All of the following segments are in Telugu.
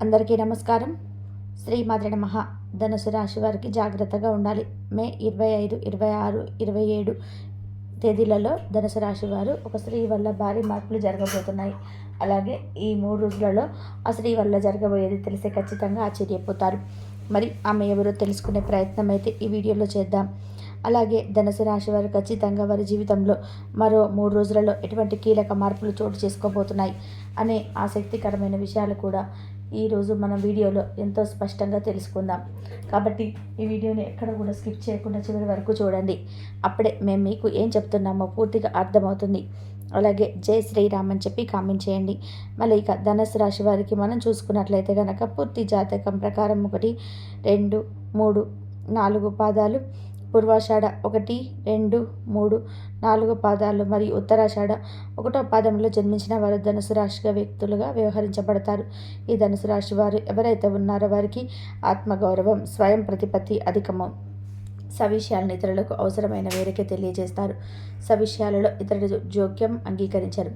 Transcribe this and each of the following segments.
అందరికీ నమస్కారం. శ్రీమాత్రే నమః. ధనుసు రాశి వారికి జాగ్రత్తగా ఉండాలి. మే 25, 26, 27 తేదీలలో ధనుసు రాశి వారు ఒక స్త్రీ వల్ల భారీ మార్పులు జరగబోతున్నాయి. అలాగే ఈ 3 రోజులలో ఆ స్త్రీ వల్ల జరగబోయేది తెలిస్తే ఖచ్చితంగా ఆశ్చర్యపోతారు. మరి ఆమె ఎవరో తెలుసుకునే ప్రయత్నం అయితే ఈ వీడియోలో చేద్దాం. అలాగే ధనుసు రాశి వారు ఖచ్చితంగా వారి జీవితంలో మరో 3 రోజులలో ఎటువంటి కీలక మార్పులు చోటు చేసుకోబోతున్నాయి అనే ఆసక్తికరమైన విషయాలు కూడా ఈరోజు మనం వీడియోలో ఎంతో స్పష్టంగా తెలుసుకుందాం. కాబట్టి ఈ వీడియోని ఎక్కడ కూడా స్కిప్ చేయకుండా చివరి వరకు చూడండి. అప్పుడే మేము మీకు ఏం చెప్తున్నామో పూర్తిగా అర్థమవుతుంది. అలాగే జై శ్రీరామ్ అని చెప్పి కామెంట్ చేయండి. మళ్ళీ ఇక ధనుసు రాశి వారికి మనం చూసుకున్నట్లయితే కనుక పూర్తి జాతకం ప్రకారం 1, 2, 3, 4 పాదాలు, పూర్వాషాఢ 1, 2, 3, 4 పాదాలు మరియు ఉత్తరాషాఢ 1వ పాదంలో జన్మించిన వారు ధనుసు రాశి వ్యక్తులుగా వ్యవహరించబడతారు. ఈ ధనుసు రాశి వారు ఎవరైతే ఉన్నారో వారికి ఆత్మగౌరవం, స్వయం ప్రతిపత్తి అధికము. సవిషయాలను ఇతరులకు అవసరమైన మేరకే తెలియజేస్తారు. సవిషయాలలో ఇతరుల జోక్యం అంగీకరించరు.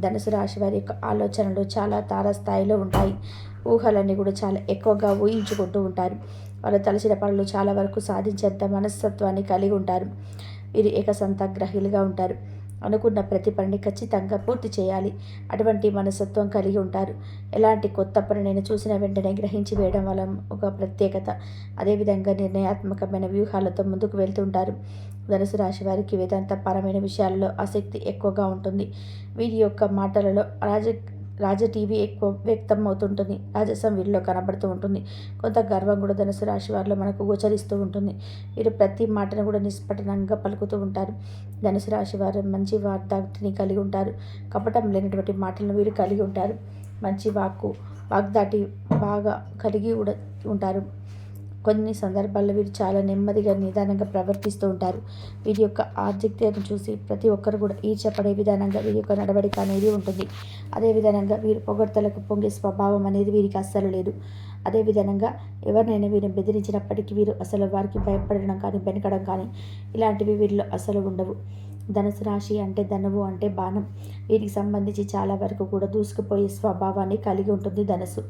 ధనుసు రాశి వారి యొక్క ఆలోచనలు చాలా తారాస్థాయిలో ఉంటాయి. ఊహలన్నీ కూడా చాలా ఎక్కువగా ఊహించుకుంటూ ఉంటారు. వాళ్ళు తలచిన పనులు చాలా వరకు సాధించేంత మనస్తత్వాన్ని కలిగి ఉంటారు. వీరు ఏకసంతాగ్రహీలుగా ఉంటారు. అనుకున్న ప్రతి పనిని ఖచ్చితంగా పూర్తి చేయాలి. అటువంటి మనస్తత్వం కలిగి ఉంటారు. ఎలాంటి కొత్త పని నేను చూసిన వెంటనే గ్రహించి వేయడం వల్ల ఒక ప్రత్యేకత. అదేవిధంగా నిర్ణయాత్మకమైన వ్యూహాలతో ముందుకు వెళ్తుంటారు. ధనుసు రాశి వారికి వేదాంతపరమైన విషయాలలో ఆసక్తి ఎక్కువగా ఉంటుంది. వీరి యొక్క మాటలలో రాజ టీవీ ఎక్కువ వ్యక్తం అవుతుంటుంది. రాజసం వీరిలో కనబడుతూ ఉంటుంది. కొంత గర్వం కూడా ధనుసు రాశి వారిలో మనకు గోచరిస్తూ ఉంటుంది. వీరు ప్రతి మాటను కూడా నిష్పటనంగా పలుకుతూ ఉంటారు. ధనుసు రాశి వారు మంచి వాగ్దాటిని కలిగి ఉంటారు. కపటం లేనటువంటి మాటలను వీరు కలిగి ఉంటారు. మంచి వాగ్దాటి బాగా కలిగి ఉంటారు. కొన్ని సందర్భాల్లో వీరు చాలా నెమ్మదిగా నిదానంగా ప్రవర్తిస్తూ ఉంటారు. వీరి యొక్క ఆర్థికతను చూసి ప్రతి ఒక్కరు కూడా ఈర్ష్యపడే విధానంగా వీరి యొక్క నడవడిక అనేది ఉంటుంది. అదేవిధంగా వీరు పొగడ్తలకు పొంగే స్వభావం అనేది వీరికి అస్సలు లేదు. అదేవిధంగా ఎవరినైనా వీరిని బెదిరించినప్పటికీ వీరు అసలు వారికి భయపడడం కానీ వెనకడం కానీ ఇలాంటివి వీరిలో అసలు ఉండవు. ధనుసు రాశి అంటే ధనువు అంటే బాణం. వీరికి సంబంధించి చాలా వరకు కూడా దూసుకుపోయే స్వభావాన్ని కలిగి ఉంటుంది ధనుసు.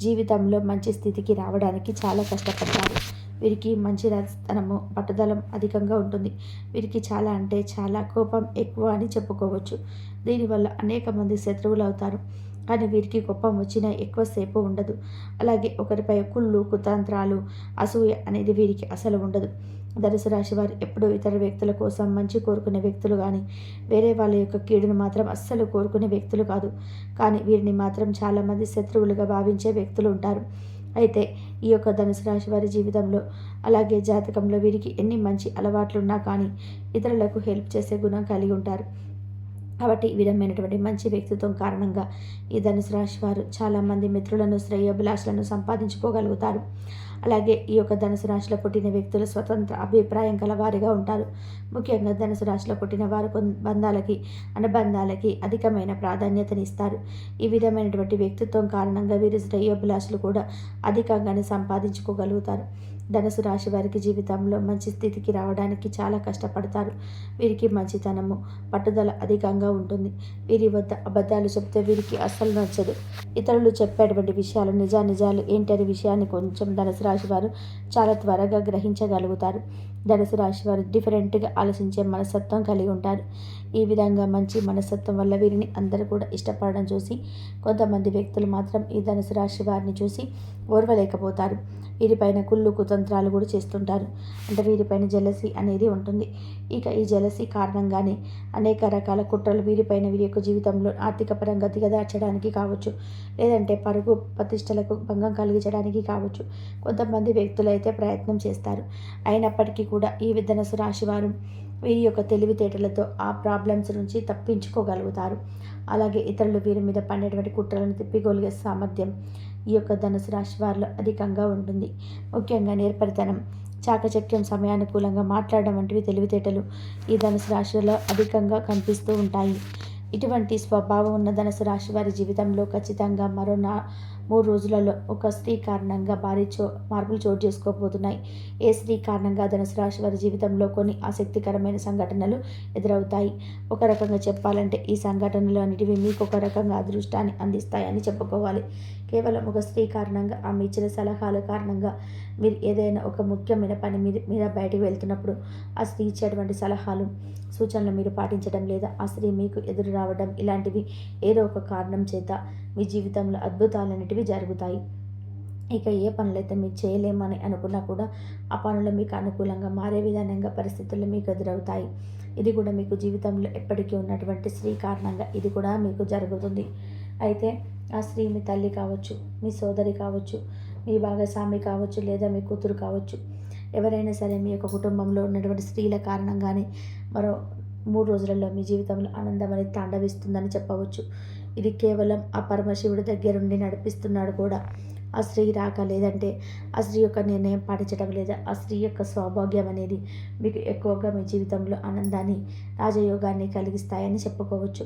జీవితంలో మంచి స్థితికి రావడానికి చాలా కష్టపడతారు. వీరికి మంచి రాజతనము, పట్టుదల అధికంగా ఉంటుంది. వీరికి చాలా అంటే చాలా కోపం ఎక్కువ అని చెప్పుకోవచ్చు. దీనివల్ల అనేక మంది శత్రువులు అవుతారు. కానీ వీరికి కోపం వచ్చినా ఎక్కువసేపు ఉండదు. అలాగే ఒకరిపై కుళ్ళు, కుతంత్రాలు, అసూయ అనేది వీరికి అసలు ఉండదు. ధనుసు రాశి వారు ఎప్పుడూ ఇతర వ్యక్తుల కోసం మంచి కోరుకునే వ్యక్తులు కానీ వేరే వాళ్ళ యొక్క కీడును మాత్రం అస్సలు కోరుకునే వ్యక్తులు కాదు. కానీ వీరిని మాత్రం చాలామంది శత్రువులుగా భావించే వ్యక్తులు ఉంటారు. అయితే ఈ యొక్క ధనుసు రాశి వారి జీవితంలో అలాగే జాతకంలో వీరికి ఎన్ని మంచి అలవాట్లున్నా కానీ ఇతరులకు హెల్ప్ చేసే గుణం కలిగి ఉంటారు. కాబట్టి ఈ విధమైనటువంటి మంచి వ్యక్తిత్వం కారణంగా ఈ ధనుసు రాశి వారు చాలామంది మిత్రులను, శ్రేయోభిలాషులను సంపాదించుకోగలుగుతారు. అలాగే ఈ యొక్క ధనుసు రాశిలో పుట్టిన వ్యక్తులు స్వతంత్ర అభిప్రాయం కలవారిగా ఉంటారు. ముఖ్యంగా ధనుసు రాశిలో పుట్టిన వారు బంధాలకి, అనుబంధాలకి అధికమైన ప్రాధాన్యతనిస్తారు. ఈ విధమైనటువంటి వ్యక్తిత్వం కారణంగా వీరి శ్రేయోభిలాషులు కూడా అధికంగానే సంపాదించుకోగలుగుతారు. ధనుసు రాశి వారికి జీవితంలో మంచి స్థితికి రావడానికి చాలా కష్టపడతారు. వీరికి మంచితనము, పట్టుదల అధికంగా ఉంటుంది. వీరి వద్ద అబద్ధాలు చెప్తే వీరికి అస్సలు నచ్చదు. ఇతరులు చెప్పేటువంటి విషయాలు నిజాలు ఏంటనే విషయాన్ని కొంచెం ధనుసు రాశి వారు చాలా త్వరగా గ్రహించగలుగుతారు. ధనుసు రాశి వారు డిఫరెంట్గా ఆలోచించే మనస్తత్వం కలిగి ఉంటారు. ఈ విధంగా మంచి మనస్తత్వం వల్ల వీరిని అందరూ కూడా ఇష్టపడడం చూసి కొంతమంది వ్యక్తులు మాత్రం ఈ ధనుసు రాశి వారిని చూసి ఓర్వలేకపోతారు. వీరిపైన కుళ్ళు, కుతంత్రాలు కూడా చేస్తుంటారు. అంటే వీరిపైన జెలసీ అనేది ఉంటుంది. ఇక ఈ జెలసీ కారణంగానే అనేక రకాల కుట్రలు వీరిపైన వీరి యొక్క జీవితంలో ఆర్థిక పరంగా దిగదార్చడానికి కావచ్చు, లేదంటే పరుగు ప్రతిష్టలకు భంగం కలిగించడానికి కావచ్చు కొంతమంది వ్యక్తులు అయితే ప్రయత్నం చేస్తారు. అయినప్పటికీ కూడా ఈ ధనుసు రాశి వారు వీరి యొక్క తెలివితేటలతో ఆ ప్రాబ్లమ్స్ నుంచి తప్పించుకోగలుగుతారు. అలాగే ఇతరులు వీరి మీద పడినటువంటి కుట్రలను తిప్పికొలిగే సామర్థ్యం ఈ యొక్క ధనుసు రాశి వారిలో అధికంగా ఉంటుంది. ముఖ్యంగా నేర్పరితనం, చాకచక్యం, సమయానుకూలంగా మాట్లాడడం వంటివి తెలివితేటలు ఈ ధనుసు రాశిలో అధికంగా కనిపిస్తూ ఉంటాయి. ఇటువంటి స్వభావం ఉన్న ధనుసు రాశి వారి జీవితంలో ఖచ్చితంగా మరో 3 రోజులలో ఒక స్త్రీ కారణంగా భారీ మార్పులు చోటు చేసుకోబోతున్నాయి. ఏ స్త్రీ కారణంగా ధనుసు రాశి వారి జీవితంలో కొన్ని ఆసక్తికరమైన సంఘటనలు ఎదురవుతాయి. ఒక రకంగా చెప్పాలంటే ఈ సంఘటనలు అన్నిటివి మీకు ఒక రకంగా అదృష్టాన్ని అందిస్తాయని చెప్పుకోవాలి. కేవలం ఒక స్త్రీ కారణంగా ఆమె ఇచ్చిన సలహాల కారణంగా మీరు ఏదైనా ఒక ముఖ్యమైన పని మీద బయటకు వెళ్తున్నప్పుడు ఆ స్త్రీ ఇచ్చేటువంటి సలహాలు సూచనలు మీరు పాటించడం లేదా ఆ స్త్రీ మీకు ఎదురు రావడం ఇలాంటివి ఏదో ఒక కారణం చేత మీ జీవితంలో అద్భుతాలన్నిటివి జరుగుతాయి. ఇక ఏ పనులైతే మీరు చేయలేమని అనుకున్నా కూడా ఆ పనులు మీకు అనుకూలంగా మారే విధానంగా పరిస్థితులు మీకు ఎదురవుతాయి. ఇది కూడా మీకు జీవితంలో ఎప్పటికీ ఉన్నటువంటి స్త్రీ కారణంగా ఇది కూడా మీకు జరుగుతుంది. అయితే ఆ స్త్రీ మీ తల్లి కావచ్చు, మీ సోదరి కావచ్చు, మీ భాగస్వామి కావచ్చు, లేదా మీ కూతురు కావచ్చు. ఎవరైనా సరే మీ యొక్క కుటుంబంలో ఉన్నటువంటి స్త్రీల కారణంగానే మరో 3 రోజులలో మీ జీవితంలో ఆనందం అనేది తాండవిస్తుందని చెప్పవచ్చు. ఇది కేవలం ఆ పరమశివుడి దగ్గరుండి నడిపిస్తున్నాడు కూడా. ఆ స్త్రీ రాక లేదంటే ఆ స్త్రీ యొక్క నిర్ణయం పాటించడం లేదా ఆ స్త్రీ యొక్క సౌభాగ్యం అనేది మీకు ఎక్కువగా మీ జీవితంలో ఆనందాన్ని రాజయోగాన్ని కలిగిస్తాయని చెప్పుకోవచ్చు.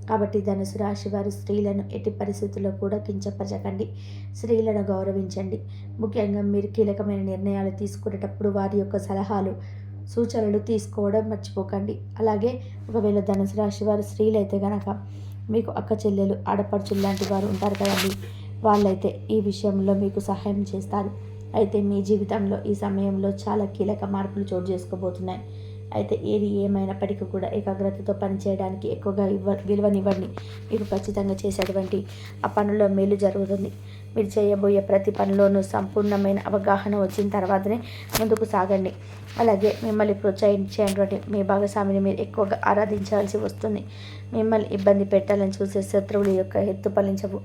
కాబట్టి ధనుసు రాశి వారు స్త్రీలను ఎట్టి పరిస్థితుల్లో కూడా కించపరచకండి. స్త్రీలను గౌరవించండి. ముఖ్యంగా మీరు కీలకమైన నిర్ణయాలు తీసుకునేటప్పుడు వారి యొక్క సలహాలు సూచనలు తీసుకోవడం మర్చిపోకండి. అలాగే ఒకవేళ ధనుసు రాశి వారు స్త్రీలైతే కనుక మీకు అక్క చెల్లెలు ఆడపడుచులు లాంటి వారు ఉంటారు కదండి, వాళ్ళైతే ఈ విషయంలో మీకు సహాయం చేస్తారు. అయితే మీ జీవితంలో ఈ సమయంలో చాలా కీలక మార్పులు చోటు చేసుకోబోతున్నాయి. అయితే ఏది ఏమైనప్పటికీ కూడా ఏకాగ్రతతో పనిచేయడానికి ఎక్కువగా విలువనివ్వండి. మీరు ఖచ్చితంగా చేసేటువంటి ఆ పనుల్లో మేలు జరుగుతుంది. మీరు చేయబోయే ప్రతి పనిలోనూ సంపూర్ణమైన అవగాహన వచ్చిన తర్వాతనే ముందుకు సాగండి. అలాగే మిమ్మల్ని ప్రోత్సహించేటువంటి మీ భాగస్వామిని మీరు ఎక్కువగా ఆరాధించాల్సి వస్తుంది. మిమ్మల్ని ఇబ్బంది పెట్టాలని చూసే శత్రువుల యొక్క ఎత్తు ఫలించవు.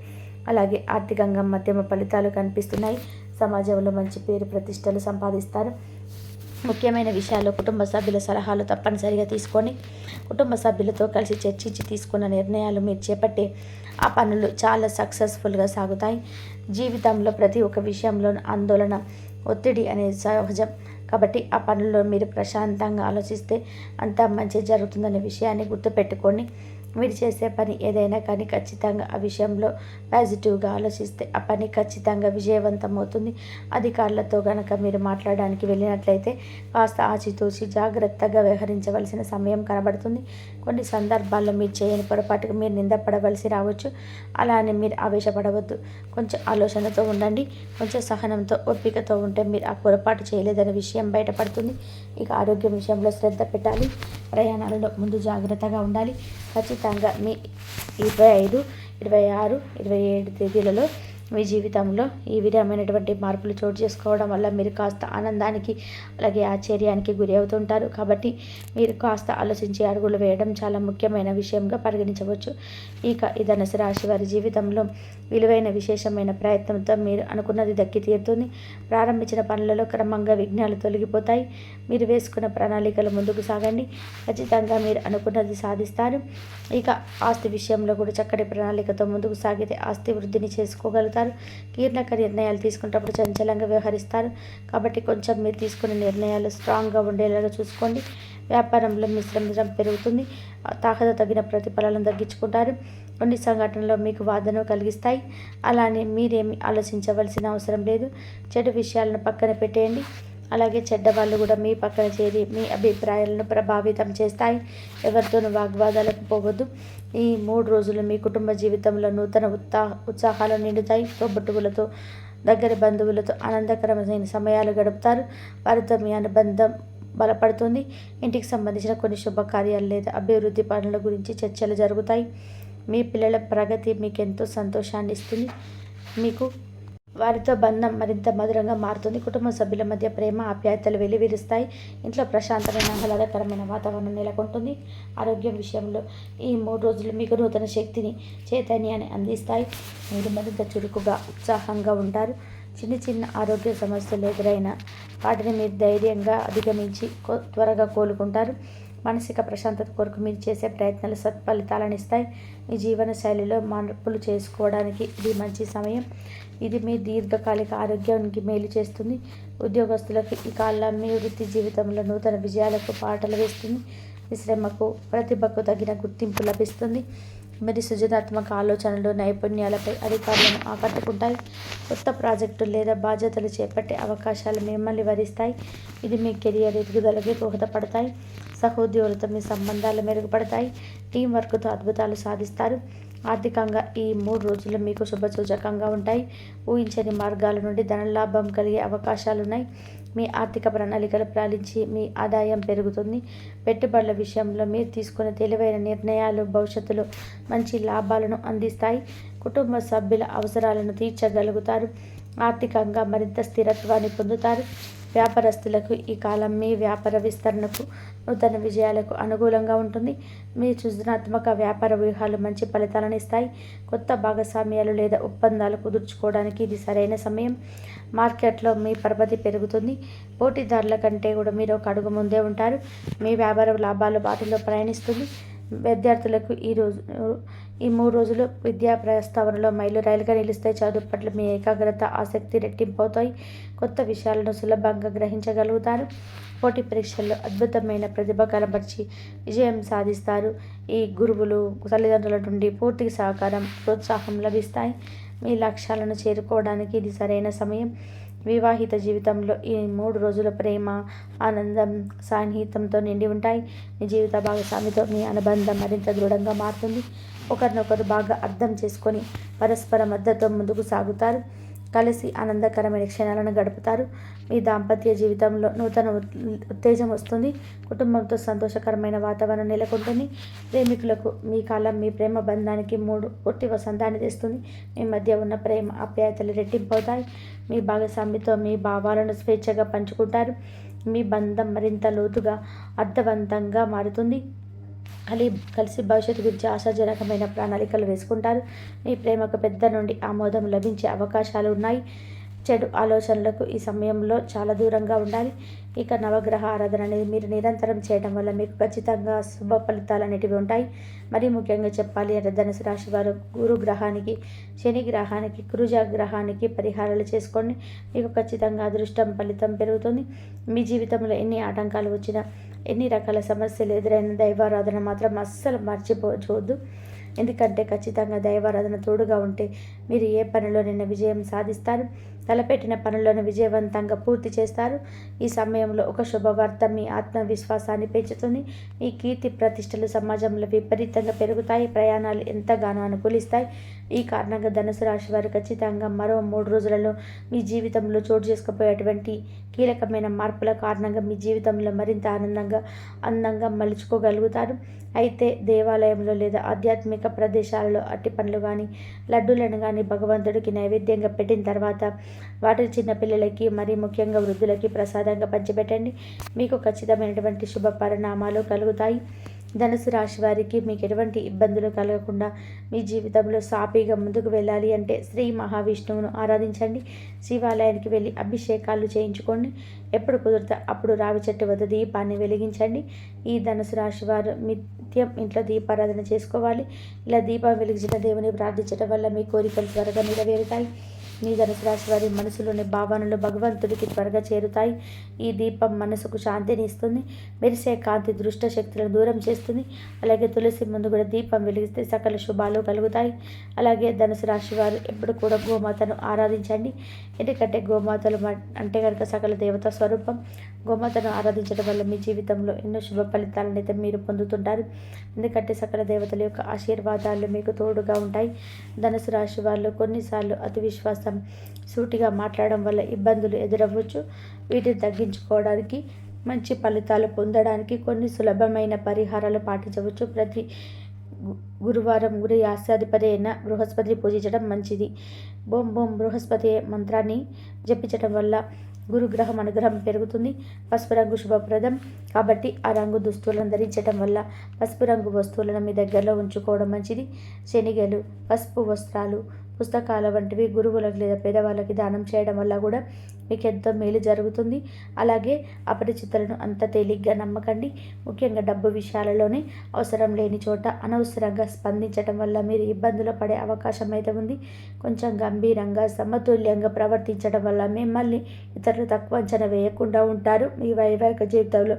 అలాగే ఆర్థికంగా మధ్యమ ఫలితాలు కనిపిస్తున్నాయి. సమాజంలో మంచి పేరు ప్రతిష్టలు సంపాదిస్తారు. ముఖ్యమైన విషయాల్లో కుటుంబ సభ్యుల సలహాలు తప్పనిసరిగా తీసుకొని కుటుంబ సభ్యులతో కలిసి చర్చించి తీసుకున్న నిర్ణయాలు మీరు చేపట్టే ఆ పనులు చాలా సక్సెస్ఫుల్గా సాగుతాయి. జీవితంలో ప్రతి ఒక్క విషయంలోనూ ఆందోళన ఒత్తిడి అనేది సహజం. కాబట్టి ఆ పనుల్లో మీరు ప్రశాంతంగా ఆలోచిస్తే అంతా మంచి జరుగుతుందనే విషయాన్ని గుర్తుపెట్టుకొని మీరు చేసే పని ఏదైనా కానీ ఖచ్చితంగా ఆ విషయంలో పాజిటివ్గా ఆలోచిస్తే ఆ పని ఖచ్చితంగా విజయవంతం అవుతుంది. అధికారులతో కనుక మీరు మాట్లాడడానికి వెళ్ళినట్లయితే కాస్త ఆచితూచి జాగ్రత్తగా వ్యవహరించవలసిన సమయం కనబడుతుంది. కొన్ని సందర్భాల్లో మీరు చేయని పొరపాటుకు మీరు నిందపడవలసి రావచ్చు. అలా అని మీరు ఆవేశపడవద్దు. కొంచెం ఆలోచనతో ఉండండి. కొంచెం సహనంతో ఓపికతో ఉంటే మీరు ఆ పొరపాటు చేయలేదనే విషయం బయటపడుతుంది. ఇక ఆరోగ్యం విషయంలో శ్రద్ధ పెట్టాలి. ప్రయాణాలలో ముందు జాగ్రత్తగా ఉండాలి. ఖచ్చితంగా మీ 25, 26, 27 తేదీలలో మీ జీవితంలో ఈ విధమైనటువంటి మార్పులు చోటు చేసుకోవడం వల్ల మీరు కాస్త ఆనందానికి అలాగే ఆశ్చర్యానికి గురి అవుతుంటారు. కాబట్టి మీరు కాస్త ఆలోచించి అడుగులు వేయడం చాలా ముఖ్యమైన విషయంగా పరిగణించవచ్చు. ఇక ఈ ధనుసు రాశి వారి జీవితంలో విలువైన విశేషమైన ప్రయత్నంతో మీరు అనుకున్నది దక్కి తీరుతుంది. ప్రారంభించిన పనులలో క్రమంగా విఘ్నాలు తొలగిపోతాయి. మీరు వేసుకున్న ప్రణాళికలు ముందుకు సాగండి. ఖచ్చితంగా మీరు అనుకున్నది సాధిస్తారు. ఇక ఆస్తి విషయంలో కూడా చక్కటి ప్రణాళికతో ముందుకు సాగితే ఆస్తి వృద్ధిని చేసుకోగలుగుతారు. కీలక నిర్ణయాలు తీసుకునేటప్పుడు చంచలంగా వ్యవహరిస్తారు. కాబట్టి కొంచెం మీరు తీసుకునే నిర్ణయాలు స్ట్రాంగ్గా ఉండేలాగా చూసుకోండి. వ్యాపారంలో మీ శ్రమ పెరుగుతుంది. తాహత తగిన ప్రతిఫలాలను తగ్గించుకుంటారు. కొన్ని సంఘటనలు మీకు వాదన కలిగిస్తాయి. అలానే మీరేమి ఆలోచించవలసిన అవసరం లేదు. చెడు విషయాలను పక్కన పెట్టేయండి. అలాగే చెడ్డవాళ్ళు కూడా మీ పక్కన చేరి మీ అభిప్రాయాలను ప్రభావితం చేస్తాయి. ఎవరితోనూ వాగ్వాదాలకు పోవద్దు. ఈ 3 రోజులు మీ కుటుంబ జీవితంలో నూతన ఉత్సాహాలు నిండుతాయి. తోబుట్టువులతో దగ్గర బంధువులతో ఆనందకరమైన సమయాలు గడుపుతారు. వారితో మీ అనుబంధం బలపడుతుంది. ఇంటికి సంబంధించిన కొన్ని శుభకార్యాలు లేదా అభివృద్ధి పనుల గురించి చర్చలు జరుగుతాయి. మీ పిల్లల ప్రగతి మీకు ఎంతో సంతోషాన్ని ఇస్తుంది. మీకు వారితో బంధం మరింత మధురంగా మారుతుంది. కుటుంబ సభ్యుల మధ్య ప్రేమ ఆప్యాయతలు వెల్లివిరుస్తాయి. ఇంట్లో ప్రశాంతమైన ఆహ్లాదకరమైన వాతావరణం నెలకొంటుంది. ఆరోగ్యం విషయంలో ఈ 3 రోజులు మీకు నూతన శక్తిని చైతన్యాన్ని అందిస్తాయి. మీరు మరింత చురుకుగా ఉత్సాహంగా ఉంటారు. చిన్న చిన్న ఆరోగ్య సమస్యలు ఎదురైనా వాటిని మీరు ధైర్యంగా అధిగమించి త్వరగా కోలుకుంటారు. మానసిక ప్రశాంతత కొరకు మీరు చేసే ప్రయత్నాలు సత్ఫలితాలను ఇస్తాయి. మీ జీవన శైలిలో మార్పులు చేసుకోవడానికి ఇది మంచి సమయం. ఇది మీ దీర్ఘకాలిక ఆరోగ్యానికి మేలు చేస్తుంది. ఉద్యోగస్తులకు ఈ కాలం మీ వృత్తి జీవితంలో నూతన విజయాలకు పాటలు వేస్తుంది. మీ శ్రమకు ప్రతిభకు తగిన గుర్తింపు లభిస్తుంది. మరి సృజనాత్మక ఆలోచనలు, నైపుణ్యాలపై అధికారులను ఆకట్టుకుంటాయి. కొత్త ప్రాజెక్టులు లేదా బాధ్యతలు చేపట్టే అవకాశాలు మిమ్మల్ని వరిస్తాయి. ఇది మీ కెరియర్ ఎదుగుదలకి దోహదపడతాయి. సహోద్యోగులతో మీ సంబంధాలు మెరుగుపడతాయి. టీం వర్క్తో అద్భుతాలు సాధిస్తారు. ఆర్థికంగా ఈ 3 రోజులు మీకు శుభసూచకంగా ఉంటాయి. ఊహించని మార్గాల నుండి ధనలాభం కలిగే అవకాశాలున్నాయి. మీ ఆర్థిక ప్రణాళికలు పాలించి మీ ఆదాయం పెరుగుతుంది. పెట్టుబడుల విషయంలో మీరు తీసుకునే తెలివైన నిర్ణయాలు భవిష్యత్తులో మంచి లాభాలను అందిస్తాయి. కుటుంబ సభ్యుల అవసరాలను తీర్చగలుగుతారు. ఆర్థికంగా మరింత స్థిరత్వాన్ని పొందుతారు. వ్యాపారస్తులకు ఈ కాలం మీ వ్యాపార విస్తరణకు, నూతన విజయాలకు అనుకూలంగా ఉంటుంది. మీ సృజనాత్మక వ్యాపార వ్యూహాలు మంచి ఫలితాలను ఇస్తాయి. కొత్త భాగస్వామ్యాలు లేదా ఒప్పందాలు కుదుర్చుకోవడానికి ఇది సరైన సమయం. మార్కెట్లో మీ పరపతి పెరుగుతుంది. పోటీదారుల కంటే కూడా మీరు ఒక అడుగు ముందే ఉంటారు. మీ వ్యాపార లాభాలు బాటలో ప్రయాణిస్తుంది. విద్యార్థులకు ఈ 3 రోజులు విద్యా ప్రస్తావనలో మైలురాయిలుగా నిలుస్తాయి. చదువు పట్ల మీ ఏకాగ్రత, ఆసక్తి రెట్టింపు అవుతాయి. కొత్త విషయాలను సులభంగా గ్రహించగలుగుతారు. పోటీ పరీక్షల్లో అద్భుతమైన ప్రతిభ కనబరిచి విజయం సాధిస్తారు. ఈ గురువులు, తల్లిదండ్రుల నుండి పూర్తి సహకారం, ప్రోత్సాహం లభిస్తాయి. మీ లక్ష్యాలను చేరుకోవడానికి ఇది సరైన సమయం. వివాహిత జీవితంలో ఈ 3 రోజుల ప్రేమ, ఆనందం, సాన్నిహిత్యంతో నిండి ఉంటాయి. మీ జీవిత భాగస్వామితో మీ అనుబంధం మరింత దృఢంగా మారుతుంది. ఒకరినొకరు బాగా అర్థం చేసుకొని పరస్పర మద్దతుతో ముందుకు సాగుతారు. కలిసి ఆనందకరమైన క్షణాలను గడుపుతారు. మీ దాంపత్య జీవితంలో నూతన ఉత్తేజం వస్తుంది. కుటుంబంతో సంతోషకరమైన వాతావరణం నెలకొంటుంది. ప్రేమికులకు మీ కాలం మీ ప్రేమ బంధానికి పూర్తి వసంతాన్ని తెస్తుంది. మీ మధ్య ఉన్న ప్రేమ, ఆప్యాయతలు రెట్టింపవుతాయి. మీ భాగస్వామితో మీ భావాలను స్వేచ్ఛగా పంచుకుంటారు. మీ బంధం మరింత లోతుగా, అర్థవంతంగా మారుతుంది. కలిసి భవిష్యత్తు గురించి ఆశాజనకమైన ప్రణాళికలు వేసుకుంటారు. మీ ప్రేమకు పెద్ద నుండి ఆమోదం లభించే అవకాశాలు ఉన్నాయి. చెడు ఆలోచనలకు ఈ సమయంలో చాలా దూరంగా ఉండాలి. ఇక నవగ్రహ ఆరాధన అనేది మీరు నిరంతరం చేయడం వల్ల మీకు ఖచ్చితంగా శుభ ఫలితాలు అనేటివి ఉంటాయి. మరీ ముఖ్యంగా చెప్పాలి అంటే ధనుసు రాశి వారు గురు గ్రహానికి, శని గ్రహానికి, కుజ గ్రహానికి పరిహారాలు చేసుకోండి. మీకు ఖచ్చితంగా అదృష్టం ఫలితం పెరుగుతుంది. మీ జీవితంలో ఎన్ని ఆటంకాలు వచ్చినా, ఎన్ని రకాల సమస్యలు ఎదురైన దైవారాధన మాత్రం అస్సలు మర్చిపోవద్దు. ఎందుకంటే ఖచ్చితంగా దైవారాధన తోడుగా ఉంటే మీరు ఏ పనిలోనైనా విజయం సాధిస్తారు. తలపెట్టిన పనులను విజయవంతంగా పూర్తి చేస్తారు. ఈ సమయంలో ఒక శుభవార్త మీ ఆత్మవిశ్వాసాన్ని పెంచుతుంది. మీ కీర్తి ప్రతిష్టలు సమాజంలో విపరీతంగా పెరుగుతాయి. ప్రయాణాలు ఎంతగానో అనుకూలిస్తాయి. ఈ కారణంగా ధనుసు రాశి వారు ఖచ్చితంగా మరో 3 రోజులలో మీ జీవితంలో చోటు చేసుకుపోయేటువంటి కీలకమైన మార్పుల కారణంగా మీ జీవితంలో మరింత అందంగా మలుచుకోగలుగుతారు. అయితే దేవాలయంలో లేదా ఆధ్యాత్మిక ప్రదేశాలలో అట్టి పండ్లు కానీ, లడ్డూలను కానీ భగవంతుడికి నైవేద్యంగా పెట్టిన తర్వాత వాటిని చిన్నపిల్లలకి, మరీ ముఖ్యంగా వృద్ధులకి ప్రసాదంగా పంచిపెట్టండి. మీకు ఖచ్చితమైనటువంటి శుభ పరిణామాలు కలుగుతాయి. ధనుసు రాశి వారికి మీకు ఎటువంటి ఇబ్బందులు కలగకుండా మీ జీవితంలో సాఫీగా ముందుకు వెళ్ళాలి అంటే శ్రీ మహావిష్ణువును ఆరాధించండి. శివాలయానికి వెళ్ళి అభిషేకాలు చేయించుకోండి. ఎప్పుడు కుదిరితే అప్పుడు రావి చెట్టు వద్ద దీపాన్ని వెలిగించండి. ఈ ధనుసు రాశి వారు నిత్యం ఇంట్లో దీపారాధన చేసుకోవాలి. ఇలా దీపం వెలిగించిన దేవుని ప్రార్థించడం వల్ల మీ కోరికలు త్వరగా నెరవేరుతాయి. మీ ధనుసు రాశి వారి మనసులోని భావనలు భగవంతుడికి త్వరగా చేరుతాయి. ఈ దీపం మనసుకు శాంతిని ఇస్తుంది. మెరిసే కాంతి దుష్ట శక్తులను దూరం చేస్తుంది. అలాగే తులసి ముందు కూడా దీపం వెలిగిస్తే సకల శుభాలు కలుగుతాయి. అలాగే ధనుసు రాశి వారు ఎప్పుడు కూడా గోమాతను ఆరాధించండి. ఎందుకంటే గోమాతలు అంటే కనుక సకల దేవతా స్వరూపం. గోమాతను ఆరాధించడం వల్ల మీ జీవితంలో ఎన్నో శుభ ఫలితాలను అయితే మీరు పొందుతుంటారు. ఎందుకంటే సకల దేవతల యొక్క ఆశీర్వాదాలు మీకు తోడుగా ఉంటాయి. ధనుసు రాశి వాళ్ళు కొన్నిసార్లు అతి విశ్వాసం, సూటిగా మాట్లాడడం వల్ల ఇబ్బందులు ఎదురవ్వచ్చు. వీటిని తగ్గించుకోవడానికి, మంచి ఫలితాలు పొందడానికి కొన్ని సులభమైన పరిహారాలు పాటించవచ్చు. ప్రతి గురువారం గురి ఆశాధిపతి అయిన బృహస్పతిని పూజించడం మంచిది. బోం బోం బృహస్పతి మంత్రాన్ని జపించడం వల్ల గురుగ్రహం అనుగ్రహం పెరుగుతుంది. పసుపు రంగు శుభప్రదం కాబట్టి ఆ రంగు దుస్తులను ధరించడం వల్ల పసుపు రంగు వస్తువులను మీ దగ్గరలో ఉంచుకోవడం మంచిది. శనిగలు, పసుపు వస్త్రాలు, పుస్తకాల వంటివి గురువులకు లేదా పేదవాళ్ళకి దానం చేయడం వల్ల కూడా మీకు ఎంతో మేలు జరుగుతుంది. అలాగే అపరిచితులను అంత తేలిగ్గా నమ్మకండి. ముఖ్యంగా డబ్బు విషయాలలోనే అవసరం లేని చోట అనవసరంగా స్పందించడం వల్ల మీరు ఇబ్బందులు పడే అవకాశం అయితే ఉంది. కొంచెం గంభీరంగా, సమతుల్యంగా ప్రవర్తించడం వల్ల మిమ్మల్ని ఇతరులు తక్కువ అంచనా వేయకుండా ఉంటారు. మీ వైవాహిక జీవితంలో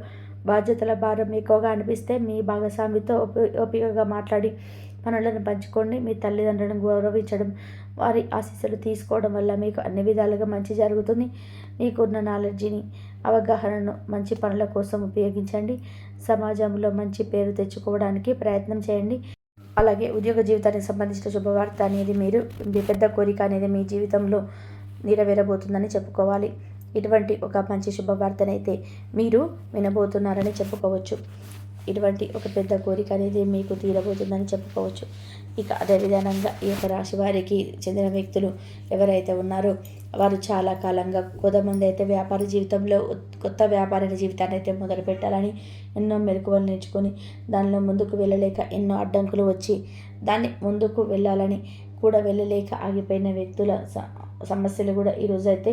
బాధ్యతల భారం ఎక్కువగా అనిపిస్తే మీ భాగస్వామితో ఓపికగా మాట్లాడి పనులను పంచుకోండి. మీ తల్లిదండ్రులను గౌరవించడం, వారి ఆశీస్సులు తీసుకోవడం వల్ల మీకు అన్ని విధాలుగా మంచి జరుగుతుంది. మీకున్న నాలెడ్జిని, అవగాహనను మంచి పనుల కోసం ఉపయోగించండి. సమాజంలో మంచి పేరు తెచ్చుకోవడానికి ప్రయత్నం చేయండి. అలాగే ఉద్యోగ జీవితానికి సంబంధించిన శుభవార్త అనేది మీ పెద్ద కోరిక అనేది మీ జీవితంలో నెరవేరబోతుందని చెప్పుకోవాలి. ఇటువంటి ఒక మంచి శుభవార్తనైతే మీరు వినబోతున్నారని చెప్పుకోవచ్చు. ఇటువంటి ఒక పెద్ద కోరిక అనేది మీకు తీరబోతుందని చెప్పుకోవచ్చు. ఇక అదే విధానంగా ఈ యొక్క రాశి వారికి చెందిన వ్యక్తులు ఎవరైతే ఉన్నారో వారు చాలా కాలంగా కొంతమంది అయితే వ్యాపార జీవితంలో కొత్త వ్యాపార జీవితాన్ని అయితే మొదలు పెట్టాలని ఎన్నో మెలకువలు నేర్చుకొని దానిలో ముందుకు వెళ్ళలేక ఎన్నో అడ్డంకులు వచ్చి దాన్ని ముందుకు వెళ్ళాలని కూడా వెళ్ళలేక ఆగిపోయిన వ్యక్తుల సమస్యలు కూడా ఈరోజు అయితే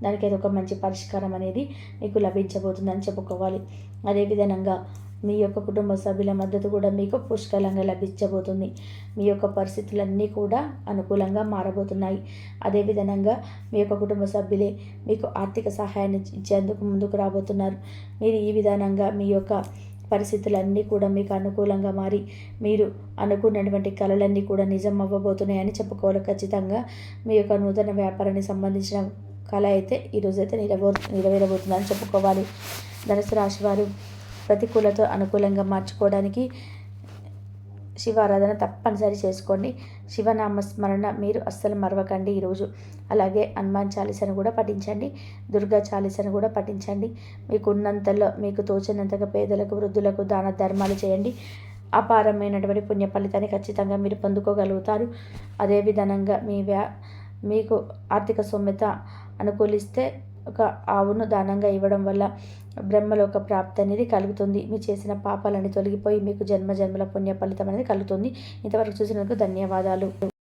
దానికి ఏదో ఒక మంచి పరిష్కారం అనేది మీకు లభించబోతుందని చెప్పుకోవాలి. అదేవిధంగా మీ యొక్క కుటుంబ సభ్యుల మద్దతు కూడా మీకు పుష్కలంగా లభించబోతుంది. మీ యొక్క పరిస్థితులన్నీ కూడా అనుకూలంగా మారబోతున్నాయి. అదేవిధంగా మీ యొక్క కుటుంబ సభ్యులే మీకు ఆర్థిక సహాయాన్ని ఇచ్చేందుకు ముందుకు రాబోతున్నారు. మీరు ఈ విధానంగా మీ యొక్క పరిస్థితులన్నీ కూడా మీకు అనుకూలంగా మారి మీరు అనుకున్నటువంటి కళలన్నీ కూడా నిజం అవ్వబోతున్నాయని చెప్పుకోవాలి. ఖచ్చితంగా మీ యొక్క నూతన వ్యాపారానికి సంబంధించిన కళ అయితే ఈరోజైతే నెరవేరబోతుందని చెప్పుకోవాలి. ధనుసు రాశి వారు ప్రతికూలతో అనుకూలంగా మార్చుకోవడానికి శివారాధన తప్పనిసరి చేసుకోండి. శివనామ స్మరణ మీరు అస్సలు మరవకండి ఈరోజు. అలాగే హనుమాన్ చాలీసాను కూడా పఠించండి. దుర్గా చాలీసాను కూడా పఠించండి. మీకు ఉన్నంతలో మీకు తోచినంతగా పేదలకు, వృద్ధులకు దాన ధర్మాలు చేయండి. అపారమైనటువంటి పుణ్య ఫలితాన్ని ఖచ్చితంగా మీరు పొందుకోగలుగుతారు. అదేవిధంగా మీకు ఆర్థిక సొమ్మెత అనుకూలిస్తే ఒక ఆవును దానంగా ఇవ్వడం వల్ల బ్రహ్మలోక ప్రాప్తి అనేది కలుగుతుంది. మీరు చేసిన పాపాలని తొలగిపోయి మీకు జన్మ జన్మల పుణ్య ఫలితం అనేది కలుగుతుంది. ఇంతవరకు చూసినందుకు ధన్యవాదాలు.